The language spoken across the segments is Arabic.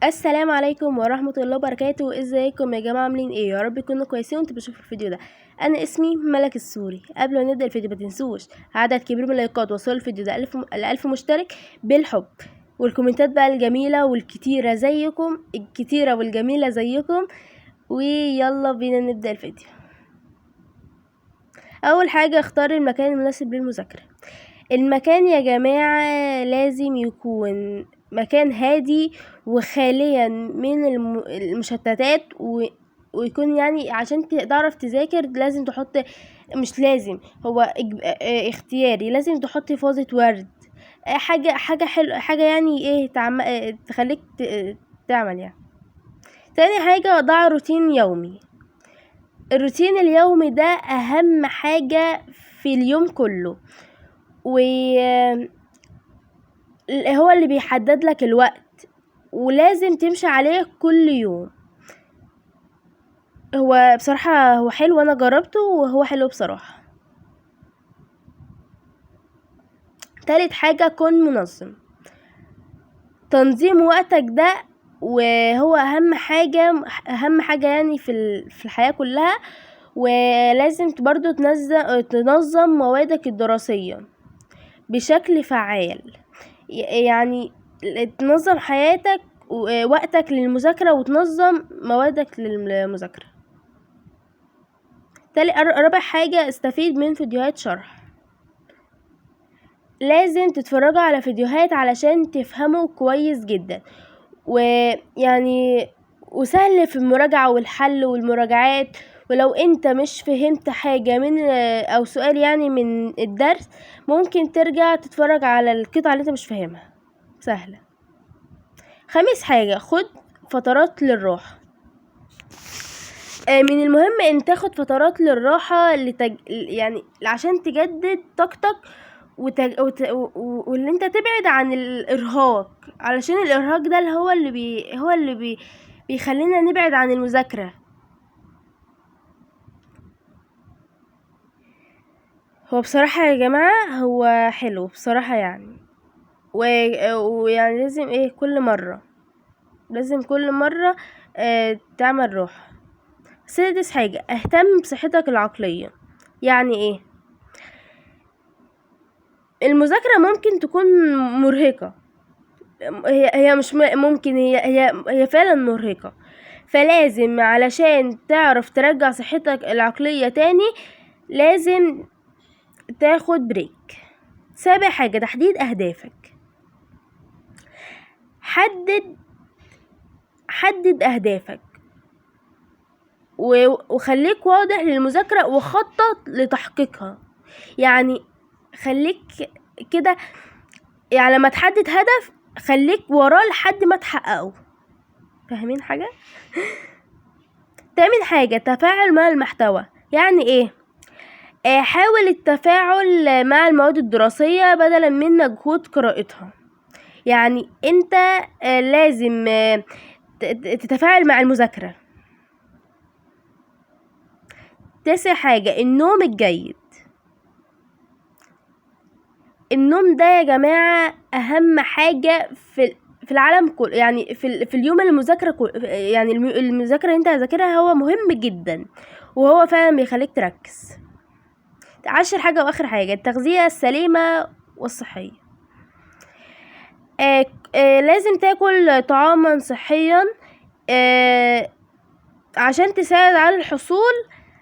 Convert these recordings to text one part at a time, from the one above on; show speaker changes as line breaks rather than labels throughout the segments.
السلام عليكم ورحمة الله وبركاته. ازيكم يا جماعة؟ عاملين ايه؟ يا رب تكونوا كويسين وانتوا بتشوفوا الفيديو ده. انا اسمي ملك السوري. قبل ما نبدأ الفيديو متنسوش عدد كبير من اللايكات وصلوا الفيديو ده 1000 مشترك بالحب، والكومنتات بقى الجميلة والكتيرة زيكم، الكتيرة والجميلة زيكم. ويلا بينا نبدأ الفيديو. اول حاجة اختار المكان المناسب للمذاكرة. المكان يا جماعة لازم يكون مكان هادي وخاليا من المشتتات ويكون يعني عشان تعرف تذاكر لازم تحط، مش لازم، هو اختياري، لازم تحط فازة ورد، حاجة حلوة، حاجة يعني ايه تخليك تعمل يعني. تاني حاجة ضع روتين يومي. الروتين اليومي ده اهم حاجة في اليوم كله، هو اللي بيحدد لك الوقت ولازم تمشي عليه كل يوم. هو بصراحة هو حلو، انا جربته وهو حلو بصراحة. تالت حاجة كن منظم. تنظيم وقتك ده وهو اهم حاجة يعني في الحياة كلها. ولازم برضو تنظم موادك الدراسية بشكل فعال، يعني تنظم حياتك ووقتك للمذاكرة وتنظم موادك للمذاكرة. رابع حاجة استفيد من فيديوهات شرح. لازم تتفرجوا على فيديوهات علشان تفهموا كويس جدا، ويعني وسهل في المراجعة والحل والمراجعات. ولو انت مش فهمت حاجة من او سؤال يعني من الدرس، ممكن ترجع تتفرج على القطعة اللي انت مش فاهمها، سهلة. خامس حاجة خد فترات للراحة. من المهم ان تاخد فترات للراحة يعني عشان تجدد طاقتك واللي انت تبعد عن الارهاق، علشان الارهاق ده اللي هو اللي بيخلينا نبعد عن المذاكرة. هو بصراحة يا جماعة هو حلو بصراحة يعني، ويعني لازم كل مرة تعمل روح. سادس حاجة اهتم بصحتك العقلية. يعني ايه؟ المذاكرة ممكن تكون مرهقة، هي مش ممكن، هي فعلا مرهقة، فلازم علشان تعرف ترجع صحتك العقلية تاني لازم تاخد بريك. سابع حاجة تحديد اهدافك. حدد اهدافك وخليك واضح للمذاكرة وخطط لتحقيقها. يعني خليك كده، يعني لما تحدد هدف خليك وراه لحد ما تحققه. فاهمين حاجة؟ تامن حاجة تفاعل مع المحتوى. يعني ايه؟ حاول التفاعل مع المواد الدراسية بدلا من مجهود قراءتها. يعني انت لازم تتفاعل مع المذاكرة. تاسع حاجة النوم الجيد. النوم ده يا جماعة اهم حاجة في العالم كله، يعني في اليوم المذاكرة يعني المذاكرة اللي انت هتذاكرها هو مهم جدا، وهو فعلا بيخليك تركز. 10 حاجة واخر حاجة التغذية السليمة والصحية. لازم تاكل طعاما صحيا عشان تساعد على الحصول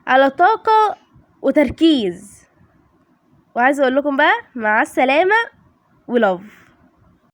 على طاقة وتركيز. وعايزة اقول لكم بقى مع السلامة ولاف.